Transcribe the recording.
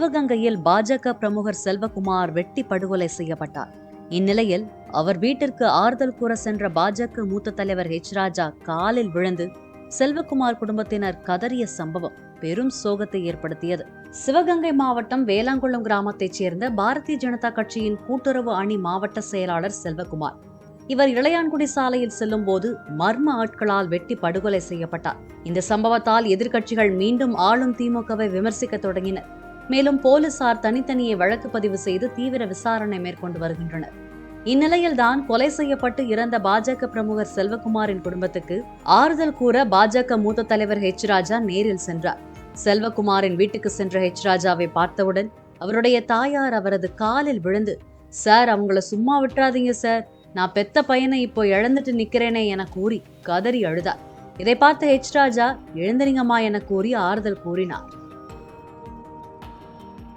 சிவகங்கையில் பாஜக பிரமுகர் செல்வகுமார் வெட்டி படுகொலை செய்யப்பட்டார். இந்நிலையில் அவர் வீட்டிற்கு ஆறுதல் கூற சென்ற பாஜக மூத்த தலைவர் ஹெச் ராஜா காலில் விழுந்து செல்வகுமார் குடும்பத்தினர் கதறிய சம்பவம் பெரும் சோகத்தை ஏற்படுத்தியது. சிவகங்கை மாவட்டம் வேளாங்குளம் கிராமத்தைச் சேர்ந்த பாரதிய ஜனதா கட்சியின் கூட்டுறவு அணி மாவட்ட செயலாளர் செல்வகுமார். இவர் இளையான்குடி சாலையில் செல்லும் போது மர்ம ஆட்களால் வெட்டி படுகொலை செய்யப்பட்டார். இந்த சம்பவத்தால் எதிர்க்கட்சிகள் மீண்டும் ஆளும் திமுகவை விமர்சிக்க தொடங்கினர். மேலும் போலீசார் தனித்தனியே வழக்கு பதிவு செய்து தீவிர விசாரணை மேற்கொண்டு வருகின்றனர். இந்நிலையில்தான் கொலை செய்யப்பட்டு இறந்த பாஜக பிரமுகர் செல்வகுமாரின் குடும்பத்துக்கு ஆறுதல் கூற பாஜக மூத்த தலைவர் ஹெச் ராஜா நேரில் சென்றார். செல்வகுமாரின் வீட்டுக்கு சென்ற ஹெச் ராஜாவை பார்த்தவுடன் அவருடைய தாயார் அவரது காலில் விழுந்து, சார், அவங்கள சும்மா விட்டுறாதீங்க சார், நான் பெத்த பையனை இப்போ இழந்துட்டு நிக்கிறேனே என கூறி கதறி அழுதார். இதை பார்த்த ஹெச் ராஜா, எழுந்தரிங்கம்மா என கூறி ஆறுதல் கூறினார்.